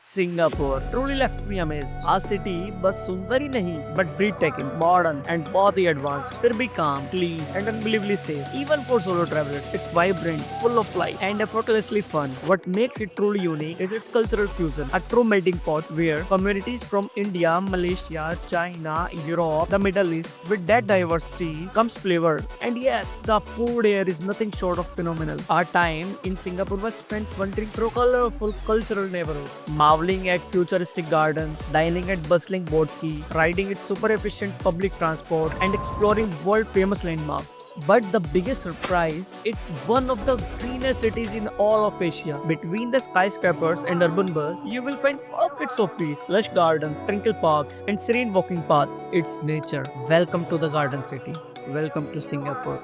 Singapore truly left me amazed. Our city बस सुंदर ही नहीं, but breathtaking, modern and बहुत ही advanced. फिर भी calm, clean and unbelievably safe. Even for solo travelers, it's vibrant, full of life and effortlessly fun. What makes it truly unique is its cultural fusion, a true melting pot where communities from India, Malaysia, China, Europe, the Middle East, with that diversity comes flavor. And yes, the food here is nothing short of phenomenal. Our time in Singapore was spent wandering through colorful cultural neighborhoods, marveling at futuristic gardens, dining at bustling boat quay, riding its super efficient public transport, and exploring world-famous landmarks. But the biggest surprise, it's one of the greenest cities in all of Asia. Between the skyscrapers and urban buzz, you will find pockets of peace, lush gardens, tranquil parks, and serene walking paths. It's nature. Welcome to the Garden City. Welcome to Singapore.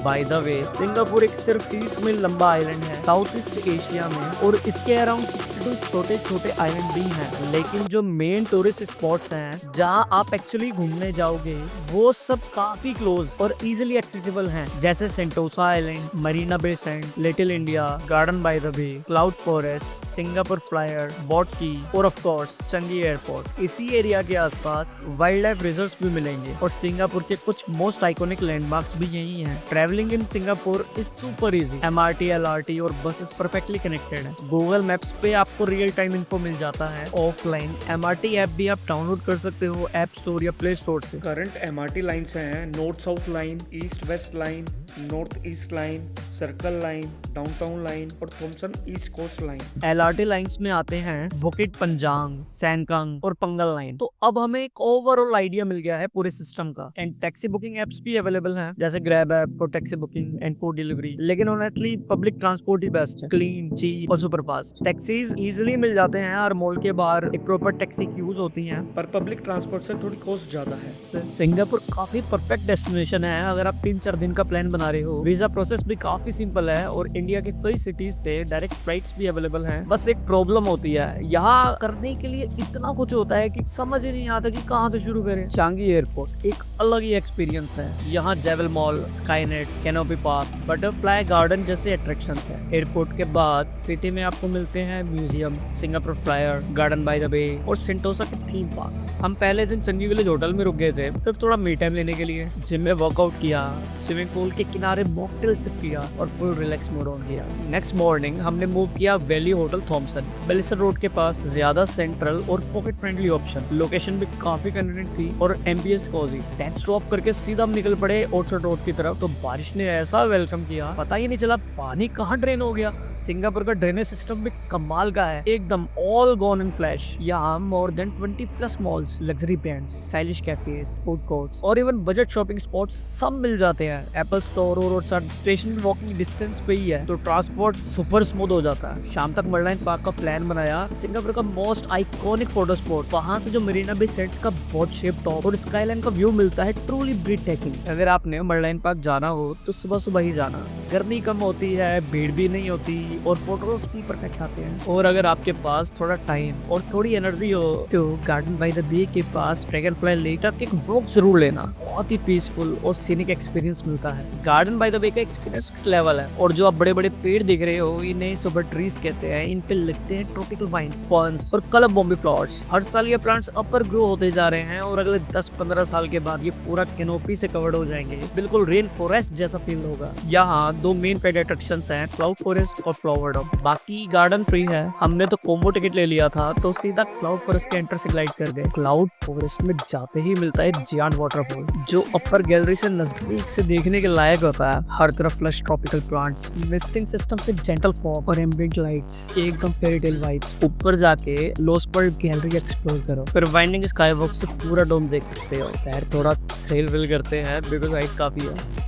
By the way, Singapore एक सिर्फ 30 मील लंबा island है south east Asia में, और इसके around 62 छोटे छोटे island भी हैं। लेकिन जो मेन टूरिस्ट स्पॉट्स हैं जहां आप एक्चुअली घूमने जाओगे, वो सब काफी क्लोज और इजीली एक्सेसिबल हैं, जैसे Sentosa Island, Marina Bay Sand, Little India, Garden by the Bay, Cloud Forest, Singapore Flyer, boat की और ऑफ कोर्स चंगी एयरपोर्ट। इसी एरिया के आसपास वाइल्ड लाइफ रिजर्व्स भी मिलेंगे और सिंगापुर के कुछ मोस्ट आइकॉनिक लैंडमार्क्स भी यही हैं। Travelling in Singapore is super easy. MRT, LRT और बसेस परफेक्टली कनेक्टेड है। गूगल मैप्स पे आपको रियल टाइम इन्फो मिल जाता है। ऑफलाइन MRT ऐप भी आप डाउनलोड कर सकते हो ऐप स्टोर या प्ले स्टोर से। करंट MRT लाइन्स हैं north south line, east west line, north east line, circle line, downtown line और Thomson east coast line. LRT lines में आते हैं बुकिट पंजांग, सैनकंग और पंगल लाइन। तो अब हमें एक ओवरऑल आइडिया मिल गया है पूरे सिस्टम का। एंड टैक्सी बुकिंग एप्स भी अवेलेबल हैं, जैसे grab app for taxi booking and food delivery. लेकिन ऑनेस्टली पब्लिक ट्रांसपोर्ट ही बेस्ट है, क्लीन, चीप और सुपर फास्ट। टैक्सीज इजीली मिल जाते हैं और मॉल के बाहर एक प्रॉपर टैक्सी क्यूज होती हैं, पर पब्लिक ट्रांसपोर्ट से थोड़ी कॉस्ट ज्यादा है। सिंगापुर काफी परफेक्ट डेस्टिनेशन है अगर आप 3-4 दिन का प्लान बना रहे हो। वीजा प्रोसेस भी काफी सिंपल है और इंडिया के कई सिटीज से डायरेक्ट फ्लाइट्स भी अवेलेबल हैं। बस एक प्रॉब्लम होती है, यहाँ करने के लिए इतना कुछ होता है कि समझ ही नहीं आता कि कहाँ से शुरू करें। चांगी एयरपोर्ट एक अलग ही एक्सपीरियंस है। यहाँ Jewel mall, sky nets, canopy park, butterfly garden जैसे अट्रैक्शंस हैं। एयरपोर्ट के बाद सिटी में आपको मिलते हैं museum, Singapore flyer, garden by the bay और सेंटोसा के थीम पार्क्स। हम पहले दिन चंगी विलेज होटल में रुक गए थे, सिर्फ थोड़ा मी टाइम लेने के लिए। जिम में वर्कआउट किया, स्विमिंग पूल के किनारे मॉकटेल सिप किया और फुल रिलैक्स मोड ऑन किया। नेक्स्ट मॉर्निंग हमने मूव किया वैली होटल थॉमसन, बेलिसर रोड के पास। ज्यादा सेंट्रल और पॉकेट फ्रेंडली ऑप्शन, लोकेशन भी काफी कन्वीनियंट थी और एम्बियंस कोजी। टेंट स्टॉप करके सीधा हम निकल पड़े ऑर्चर्ड रोड की तरफ। तो बारिश ने ऐसा वेलकम किया, पता ही नहीं चला पानी कहाँ ड्रेन हो गया। सिंगापुर का ड्रेनेज सिस्टम भी कमाल का है, एकदम ऑल गॉन इन फ्लैश। यहाँ more than 20+ malls, luxury brands, stylish cafes, food courts और इवन बजट शॉपिंग स्पॉट्स सब मिल जाते हैं। एप्पल स्टोर और स्टेशन वॉकिंग डिस्टेंस पे ही है, तो ट्रांसपोर्ट सुपर स्मूथ हो जाता है। शाम तक मरलाइन पार्क का प्लान बनाया, सिंगापुर का मोस्ट आइकॉनिक फोटो स्पॉट। वहां से जो मरीना बे सैंड्स का बोट शेप टॉप और स्काईलाइन का व्यू मिलता है, ट्रूली ब्रीथटेकिंग। अगर आपने मरलाइन पार्क जाना हो तो सुबह सुबह ही जाना, गर्मी कम होती है, भीड़ भी नहीं होती और फोटोज भी परफेक्ट आते हैं। और अगर आपके पास थोड़ा टाइम और थोड़ी एनर्जी हो तो गार्डन बाय द बे के पास ड्रैगनफ्लाई लेक तक एक वॉक जरूर लेना, बहुत ही पीसफुल और सीनिक एक्सपीरियंस मिलता है। गार्डन बाय द बे का एक्सपीरियंस लेवल है। और जो आप बड़े बड़े पेड़ दिख रहे हो, इन्हें सुपर ट्रीज कहते हैं। इन पे लगते हैं ट्रॉपिकल वाइन्स, फर्न्स और कलर बॉम्बे फ्लावर्स। हर साल ये प्लांट्स अपर ग्रो होते जा रहे हैं और अगले 10-15 साल के बाद ये पूरा कैनोपी से कवर्ड हो जाएंगे। बिल्कुल रेन फॉरेस्ट जैसा फील होगा। यहाँ 2 मेन पेड अट्रैक्शंस हैं, क्लाउड फॉरेस्ट और फ्लावर डॉम। बाकी गार्डन फ्री है। हमने तो कॉम्बो टिकट ले लिया था, तो सीधा क्लाउड फॉरेस्ट के एंटर से ग्लाइड कर गए। क्लाउड फॉरेस्ट में जाते ही मिलता है जियांट वाटरफॉल, जो अपर गैलरी से नजदीक से देखने के लायक होता है। हर तरफ lush tropical plants, misting system से जेंटल फॉग और एम्बिएंट लाइट्स, एकदम फेरी टेल वाइब्स। ऊपर जाके लोस्पर्ड गैलरी एक्सप्लोर करो, फिर वाइंडिंग स्काई वॉक से पूरा डोम देख सकते हो। पैर थोड़ा थ्रिल विल करते हैं बिकॉज हाइट काफी है।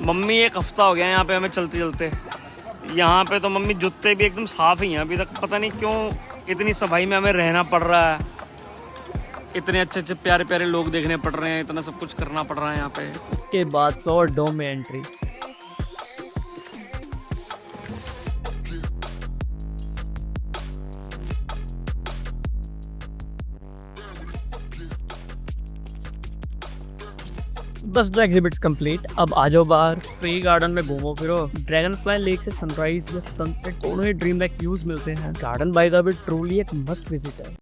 मम्मी एक हफ्ता हो गया यहाँ पे हमें चलते चलते, यहाँ पे तो मम्मी जूते भी एकदम साफ ही हैं अभी तक, पता नहीं क्यों इतनी सफाई में हमें रहना पड़ रहा है। इतने अच्छे अच्छे प्यारे प्यारे लोग देखने पड़ रहे हैं, इतना सब कुछ करना पड़ रहा है यहाँ पे। उसके बाद फ्लोर डोम में एंट्री। बस द एग्जिबिट्स कंप्लीट। अब आ जाओ बाहर, फ्री गार्डन में घूमो फिरो। ड्रैगन फ्लाई लेक से सनराइज या सनसेट दोनों ही ड्रीम लाइक व्यूज मिलते हैं। Garden by the Bay truly एक मस्ट विजिट है।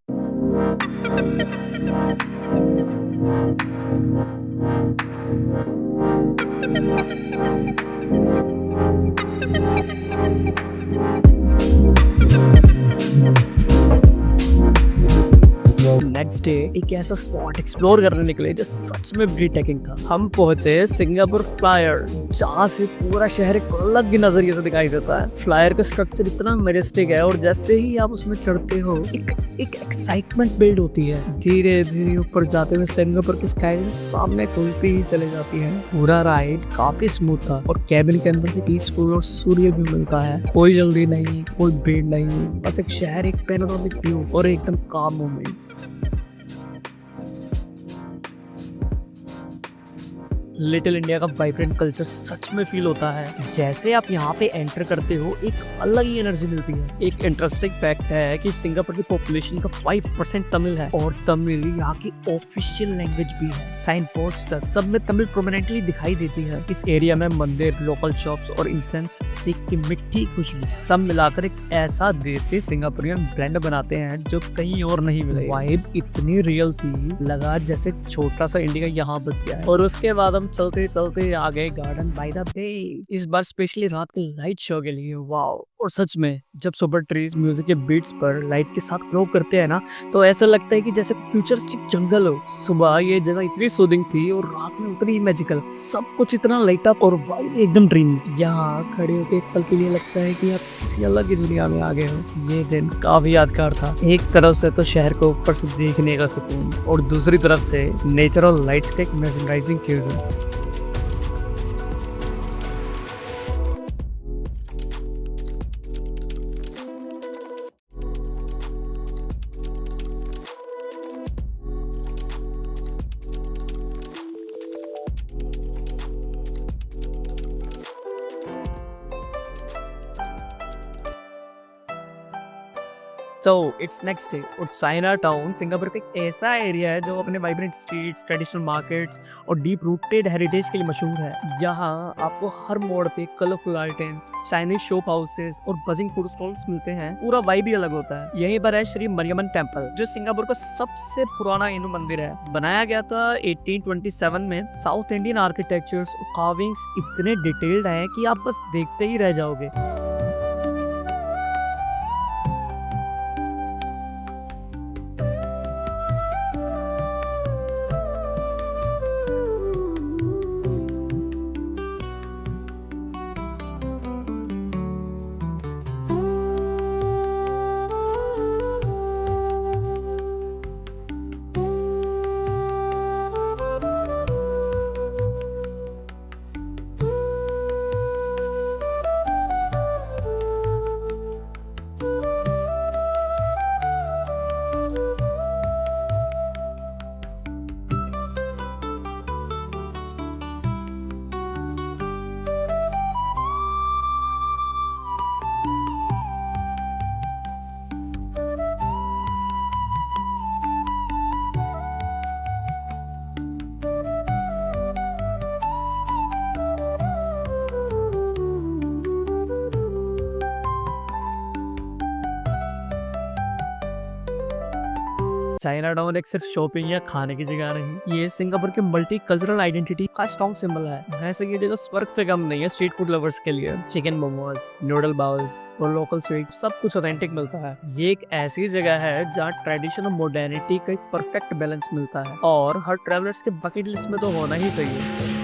नेक्स्ट डे एक ऐसा स्पॉट एक्सप्लोर करने निकले जो सच में ब्रीटेकिंग था। हम पहुंचे सिंगापुर फ्लायर, जहाँ से पूरा शहर एक अलग ही नजरिए से दिखाई देता है। फ्लायर का स्ट्रक्चर इतना मेजेस्टिक है और जैसे ही आप उसमें चढ़ते हो एक एक्साइटमेंट बिल्ड होती है। धीरे धीरे ऊपर जाते हुए सिंगापुर की स्काई सामने खुलती ही चली जाती है। पूरा राइड काफी स्मूथ था और कैबिन के अंदर से पीसफुल और सूर्य भी मिलता है। कोई जल्दी नहीं, कोई भीड़ नहीं, बस एक शहर, एक पैनोरामिक व्यू और एकदम काम मोमेंट। लिटिल इंडिया का वाइब्रेंट कल्चर सच में फील होता है। जैसे आप यहाँ पे एंटर करते हो एक अलग ही एनर्जी मिलती है। एक इंटरेस्टिंग फैक्ट है कि सिंगापुर की पॉपुलेशन का 5% तमिल है और तमिल यहाँ की ऑफिशियल लैंग्वेज भी है। साइन बोर्ड्स तक सब में तमिल प्रोमिनेंटली दिखाई देती है। इस एरिया में मंदिर, लोकल शॉप्स और इंसेंस स्टिक की मिट्टी खुशबू सब मिलाकर एक ऐसा देसी सिंगापुरियन ब्रांड बनाते हैं जो कहीं और नहीं मिले। वाइब इतनी रियल थी, लगा जैसे छोटा सा इंडिया यहाँ बस गया है। और उसके बाद हम चलते चलते आ गए गार्डन बाय द बे, इस बार स्पेशली रात के लाइट शो के लिए। वाओ! और सच में जब सुपर ट्रीज म्यूजिक के बीट्स पर लाइट के साथ ग्लो करते हैं ना, तो ऐसा लगता है कि जैसे फ्यूचरिस्टिक जंगल हो। सुबह ये जगह इतनी सूदिंग थी और रात में उतनी ही मैजिकल। सब कुछ इतना लाइट अप और वाइब एकदम ड्रीम। यहाँ खड़े होकर एक पल के लिए लगता है कि आप किसी अलग ही दुनिया में आ गए हो। ये दिन काफी यादगार था। एक तरफ से तो शहर को ऊपर से देखने का सुकून और दूसरी तरफ से नेचर और लाइट्स का एक मेस्मराइजिंग फ्यूजन। तो इट्स नेक्स्ट डे और चाइना टाउन सिंगापुर का एक ऐसा एरिया है जो अपने वाइब्रेंट स्ट्रीट्स, ट्रेडिशनल मार्केट्स और डीप रूटेड हेरिटेज के लिए मशहूर है। यहाँ आपको हर मोड़ पे colourful items, Chinese shop houses और बजिंग फूड स्टॉल्स मिलते हैं। पूरा वाइब ही अलग होता है। यहीं पर है श्री मरियमन टेम्पल, जो सिंगापुर का सबसे पुराना हिंदू मंदिर है। बनाया गया था 1827 में। साउथ इंडियन आर्किटेक्चर्स और कार्विंग्स इतने डिटेल्ड है कि आप बस देखते ही रह जाओगे। चाइना टाउन एक सिर्फ शॉपिंग या खाने की जगह नहीं, ये सिंगापुर के मल्टी कल्चरल आइडेंटिटी का स्ट्रॉन्ग सिंबल है। वैसे ये जगह स्वर्ग से कम नहीं है स्ट्रीट फूड लवर्स के लिए। चिकन मोमोज, नूडल बाउल्स और लोकल स्वीट सब कुछ ऑथेंटिक मिलता है। ये एक ऐसी जगह है जहाँ ट्रेडिशन और मॉडर्निटी का एक परफेक्ट बैलेंस मिलता है और हर ट्रेवलर्स के बकेट लिस्ट में तो होना ही चाहिए।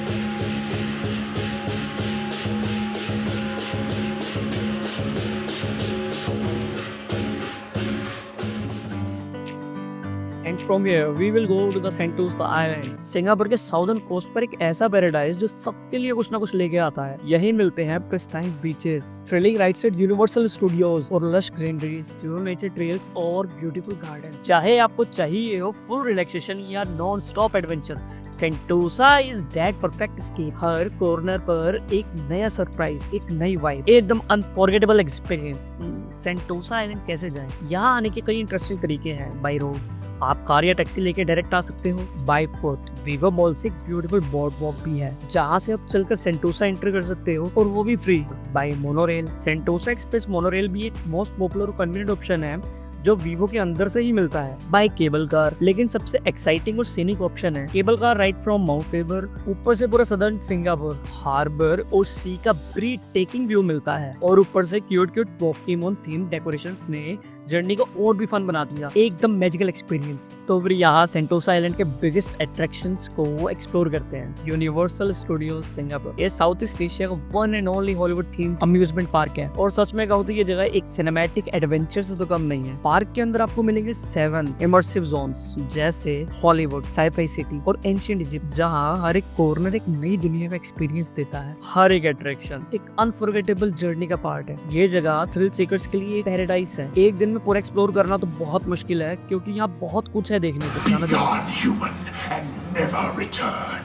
And from here we will go to the Sentosa Island. Singapore के साउदर्न कोस्ट पर एक ऐसा पैराडाइज जो सबके लिए कुछ ना कुछ लेके आता है। यही मिलते हैं pristine beaches, thrilling rides at Universal Studios और lush greeneries, pure nature trails और ब्यूटीफुल गार्डन। चाहे आपको चाहिए हो फुल रिलैक्सेशन या non stop adventure, Sentosa is that perfect escape. हर कॉर्नर पर एक नया सरप्राइज, एक नई वाइब, एकदम अनफॉरगेटेबल एक्सपीरियंस। सेंटोसा आइलैंड कैसे जाएं? यहाँ आने के कई इंटरेस्टिंग तरीके हैं। बाय रोड आप कार या टैक्सी लेके डायरेक्ट आ सकते हो। बाय फुट वीवर मॉल से एक ब्यूटीफुल बोर्ड वॉक भी है जहाँ से आप चलकर सेंटोसा एंटर कर सकते हो और वो भी फ्री। By monorail Sentosa Express monorail भी एक मोस्ट पॉपुलर और कन्वीनियंट ऑप्शन है जो वीवो के अंदर से ही मिलता है। बाय केबल कार लेकिन सबसे एक्साइटिंग और सीनिक ऑप्शन है cable car ride from Mount Faber. ऊपर से पूरा सदर्न सिंगापुर हार्बर और सी का ब्रीथ टेकिंग व्यू मिलता है और ऊपर से cute cute Pokemon theme decorations ने जर्नी को और भी फन बना दिया, एकदम मैजिकल एक्सपीरियंस। तो फिर यहाँ सेंटोसा आइलैंड के बिगेस्ट अट्रैक्शंस को एक्सप्लोर करते हैं। यूनिवर्सल स्टूडियोज सिंगापुर ये साउथ ईस्ट एशिया का one and only Hollywood theme amusement park है और सच में कहूँ तो ये जगह एक सिनेमैटिक एडवेंचर से तो कम नहीं है। पार्क के अंदर आपको मिलेंगे 7 इमर्सिव जोन्स जैसे हॉलीवुड, साइफाई सिटी और एंशिएंट इजिप्ट, जहाँ हर एक कॉर्नर एक नई दुनिया का एक्सपीरियंस देता है। हर एक अट्रैक्शन एक अनफॉरगेटेबल जर्नी का पार्ट है। ये जगह थ्रिल सीकर्स के लिए पैराडाइज है। एक दिन में पूरा एक्सप्लोर करना तो बहुत मुश्किल है क्योंकि यहाँ बहुत कुछ है देखने को। जाना जरूर। Non-human and never return.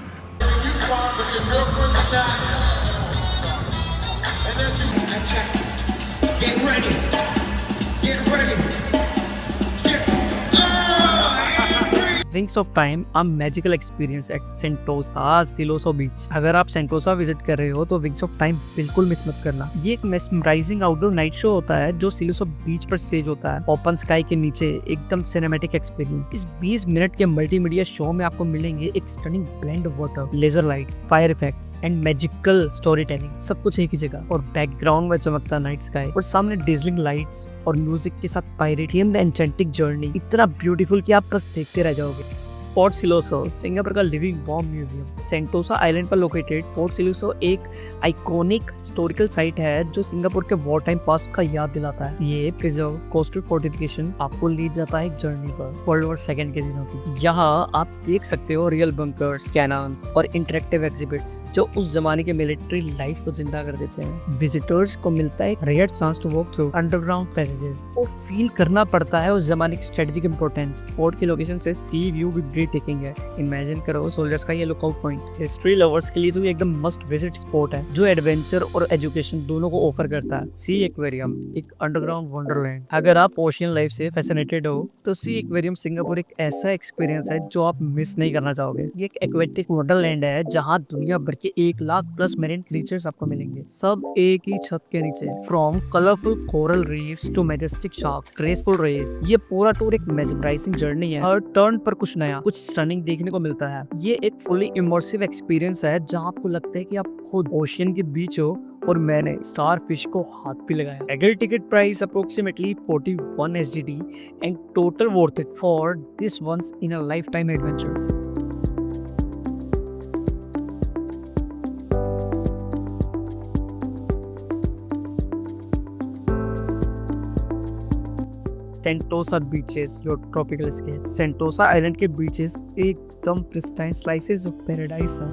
Get ready. Get ready. Wings of time a magical experience at Sentosa Siloso beach. अगर आप सेंटोसा विजिट कर रहे हो तो विंग्स ऑफ टाइम बिल्कुल मिस मत करना। ये एक मेस्मराइजिंग आउटडोर नाइट शो होता है जो सिलोसो बीच पर स्टेज होता है, ओपन स्काई के नीचे, एकदम सिनेमैटिक एक्सपीरियंस। इस 20 मिनट के मल्टीमीडिया शो में आपको मिलेंगे एक stunning blend of water, laser lights, fire effects and magical storytelling, सब कुछ एक ही जगह। और बैकग्राउंड में चमकता नाइट स्काई और सामने डिजलिंग लाइट्स और म्यूजिक के साथ पायरेट थीम्ड एन्चेंटिक जर्नी, इतना ब्यूटीफुल कि आप बस देखते रह जाओगे। फोर्ट सिलोसो सिंगापुर का living bomb museum. Sentosa island पर लोकेटेड फोर्ट सिलोसो एक आइकॉनिक हिस्टोरिकल साइट है जो सिंगापुर के वॉर टाइम पास्ट का याद दिलाता है। ये प्रिजर्व कोस्टल फोर्टिफिकेशन आपको ले जाता है एक जर्नी पर वर्ल्ड वॉर सेकंड के दिनों की। यहाँ आप देख सकते हो रियल बंकर्स, कैनन्स और इंटरेक्टिव एग्जिबिट्स जो उस जमाने के मिलिट्री लाइफ को जिंदा कर देते हैं। विजिटर्स को मिलता है एक rare chance to walk through underground passages और फील करना पड़ता है उस जमाने की स्ट्रेटेजिक इंपॉर्टेंस। फोर्ट की लोकेशन से सी व्यू भी टेकिंग है। इमेजिन करो सोल्जर्स का ये लुकआउट पॉइंट। हिस्ट्री लवर्स के लिए तो ये एकदम मस्ट विजिट स्पॉट है जो एडवेंचर और एजुकेशन दोनों को ऑफर करता है। सी एक्वेरियम एक अंडरग्राउंड वंडरलैंड। अगर आप ओशियन लाइफ से फैसिनेटेड हो तो सी एक्वेरियम सिंगापुर एक ऐसा एक्सपीरियंस है जो आप मिस नहीं करना चाहोगे। ये एक एक्वेटिक वंडरलैंड है जहाँ दुनिया भर के 1 लाख प्लस मेरीन क्रीचर्स आपको मिलेंगे, सब एक ही छत के नीचे। From colourful coral reefs to majestic sharks, graceful rays, ये पूरा टूर एक मेस्मराइजिंग जर्नी है। हर टर्न पर कुछ नया, कुछ स्टनिंग देखने को मिलता है। ये एक फुली इमर्सिव एक्सपीरियंस है जहाँ आपको लगता है कि आप खुद ओशियन के बीच हो और मैंने स्टार फिश को हाथ भी लगाया। Adult ticket price approximately 41 SGD and total worth it for this once in a life time adventures. Sentosa beaches your tropical escape. Sentosa island के बीचेस एकदम प्रिस्टाइन स्लाइसेस ऑफ पैराडाइज है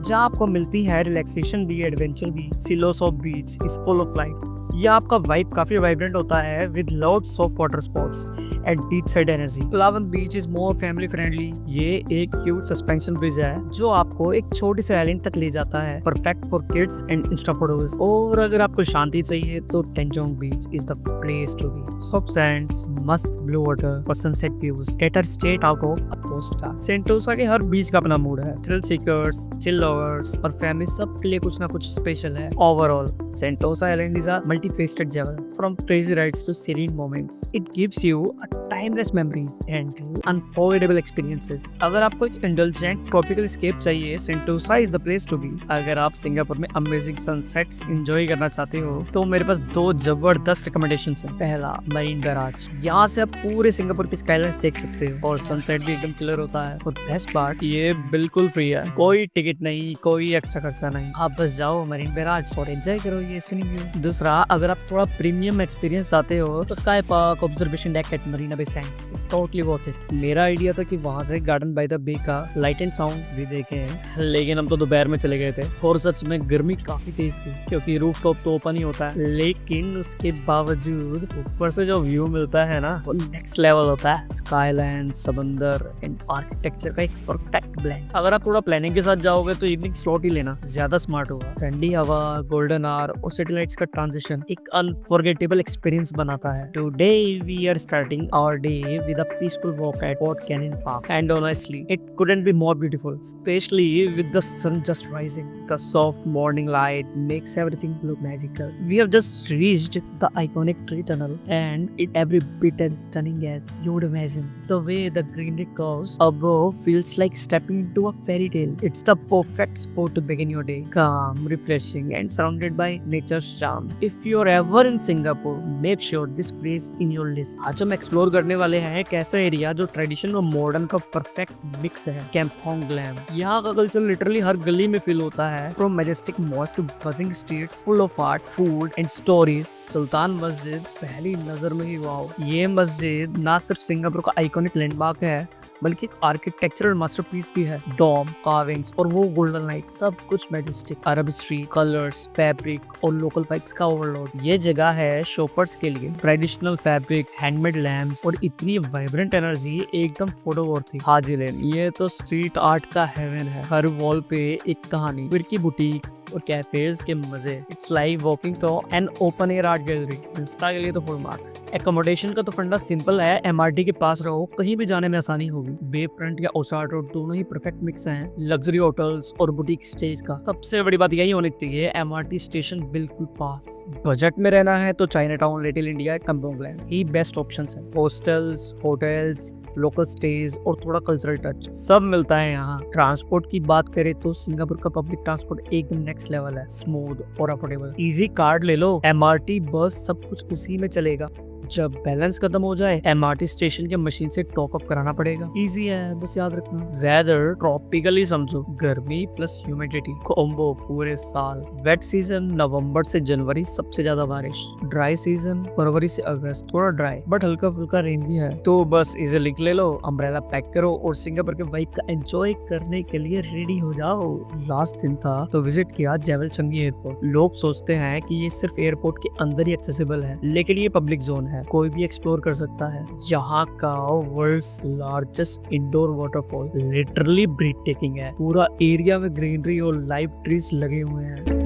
जहाँ आपको मिलती है रिलैक्सेशन भी, एडवेंचर भी। Siloso beach is full of life. ये आपका वाइब काफी वाइब्रेंट होता है with lots of water spots and deep side energy. Palawan beach is more family friendly. ये एक क्यूट सस्पेंशन ब्रिज है जो आपको एक छोटी सी आइलैंड तक ले जाता है, perfect for kids and insta photos. और अगर आपको शांति चाहिए तो Tanjong beach is the place to be. Soft sands, मस्त ब्लू वाटर और sunset views get are straight out of a postcard. Sentosa के हर बीच का अपना मूड है। थ्रिल सीकर्स, चिल लवर्स और फैमिली सब के लिए कुछ ना कुछ स्पेशल है। Overall Sentosa island is a multifaceted jewel, from crazy rides to serene moments. It gives you a timeless memories and unforgettable experiences. अगर आपको एक indulgent tropical escape चाहिए, Sentosa is the place to be. अगर आप Singapore में amazing sunsets enjoy करना चाहते हो तो मेरे पास 2 जबरदस्त recommendations हैं। पहला, मरीन बैराज। यहाँ से आप पूरे सिंगापुर की स्काईलाइंस देख सकते हो और सनसेट भी एकदम पॉपुलर होता है। और बेस्ट पार्ट, ये बिल्कुल फ्री है, कोई टिकट नहीं, कोई एक्स्ट्रा खर्चा नहीं। आप बस जाओ मरीन बैराज और एंजॉय करो ये स्क्रीनिंग व्यू। दूसरा, अगर आप थोड़ा प्रीमियम एक्सपीरियंस चाहते हो तो Sky Park observation deck at Marina Bay Sands is totally worth it. मेरा आइडिया था कि वहां से गार्डन बाय द बे का लाइट एंड साउंड भी देखें, लेकिन हम तो दोपहर में चले गए थे और सच में गर्मी काफी तेज थी क्योंकि रूफटॉप तो ओपन ही होता है। लेकिन उसके बावजूद ऊपर से जो व्यू मिलता है ना, वो नेक्स्ट लेवल होता है। स्काईलैंड, समंदर एंड आर्किटेक्चर का एक परफेक्ट ब्लेंड। अगर आप थोड़ा प्लानिंग के साथ जाओगे तो इवनिंग स्लॉट ही लेना ज्यादा स्मार्ट होगा। ठंडी हवा, गोल्डन आवर और सिटी लाइट्स का ट्रांजिशन एक अनफॉरगेटेबल एक्सपीरियंस बनाता है। Today we are starting our day with a peaceful walk at Fort Canning Park and honestly it couldn't be more beautiful, especially with the sun just rising. The soft morning light makes everything look magical. We have just reached the iconic tree tunnel and it every bit as stunning as you would imagine. The way the greenery curves above feels like stepping into a fairy tale. It's the perfect spot to begin your day. Calm, refreshing and surrounded by nature's charm. If you're ever in Singapore, make sure this place in your list. आज हम explore करने वाले हैं एक ऐसा area जो tradition और modern का परफेक्ट मिक्स है, कैंपहोंग ग्लैम। यहाँ का कल्चर लिटरली हर गली में फील होता है, from majestic mosque to buzzing streets full of art, food and stories. सुल्तान मस्जिद पहली नजर में ही वाओ। ये मस्जिद ना सिर्फ सिंगापुर का आइकॉनिक लैंडमार्क है बल्कि एक आर्किटेक्चरल मास्टरपीस भी है। डॉम, कार्विंग्स और वो गोल्डन लाइट, सब कुछ मैजेस्टिक। अरब स्ट्रीट, कलर्स, फैब्रिक और लोकल वाइब्स का ओवरलोड। ये जगह है शॉपर्स के लिए। ट्रेडिशनल फैब्रिक, हैंडमेड लैम्प्स और इतनी वाइब्रेंट एनर्जी एकदम फोटो वर्थी। हाजी लेन, ये तो स्ट्रीट आर्ट का हेवन है। हर वॉल पे एक कहानी, फिर की बुटीक और कैफेज के मजे। इट्स लाइक वॉकिंग तो an open air art gallery. Insta के लिए तो फुल मार्क्स। एकोमोडेशन का तो फंडा सिंपल है, एमआरटी के पास रहो, कहीं भी जाने में आसानी होगी। बे फ्रंट या ओसार्ड रोड दोनों ही परफेक्ट मिक्स हैं लग्जरी होटल्स और बुटीक स्टेज का। सबसे बड़ी बात यही होनी चाहिए, एमआरटी स्टेशन बिल्कुल पास। बजट में रहना है तो Chinatown, Little India, Kampong Glam ही बेस्ट ऑप्शंस हैं। हॉस्टल्स, होटल्स, लोकल स्टेज और थोड़ा कल्चरल टच सब मिलता है यहाँ। ट्रांसपोर्ट की बात करें तो सिंगापुर का पब्लिक ट्रांसपोर्ट एकदम नेक्स्ट लेवल है, स्मूथ और अफोर्डेबल। इजी कार्ड ले लो, एमआरटी, बस सब कुछ उसी में चलेगा। जब बैलेंस खत्म हो जाए एमआरटी स्टेशन के मशीन से टॉप अप कराना पड़ेगा। इजी है, बस याद रखना। वेदर ट्रॉपिकली समझो, गर्मी प्लस ह्यूमिडिटी कॉम्बो पूरे साल। वेट सीजन नवंबर से जनवरी सबसे ज्यादा बारिश। ड्राई सीजन फरवरी से अगस्त थोड़ा ड्राई बट हल्का फुल्का रेन भी है। तो बस इसे लिख ले लो, अम्ब्रेला पैक करो और सिंगापुर के वाइब का एंजॉय करने के लिए रेडी हो जाओ। लास्ट दिन था तो विजिट किया जेवल चंगी एयरपोर्ट। लोग सोचते हैं कि ये सिर्फ एयरपोर्ट के अंदर ही एक्सेसिबल है, लेकिन ये पब्लिक जोन है, कोई भी एक्सप्लोर कर सकता है। यहाँ का world's largest indoor waterfall literally breathtaking है। पूरा एरिया में ग्रीनरी और लाइव ट्रीज लगे हुए हैं।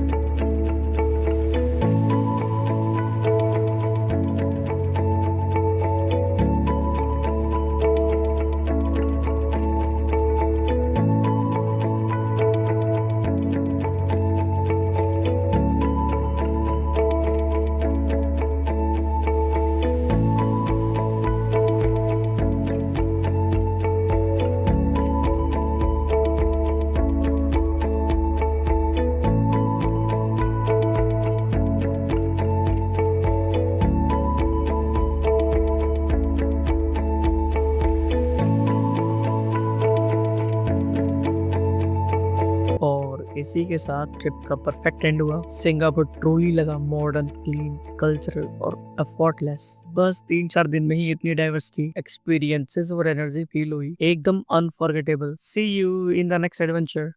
इसी के साथ ट्रिप का परफेक्ट एंड हुआ। सिंगापुर ट्रूली लगा मॉडर्न, क्लीन, कल्चरल और एफर्टलेस। बस 3-4 दिन में ही इतनी डाइवर्सिटी, एक्सपीरियंसेस और एनर्जी फील हुई, एकदम unforgettable. See you in the next adventure.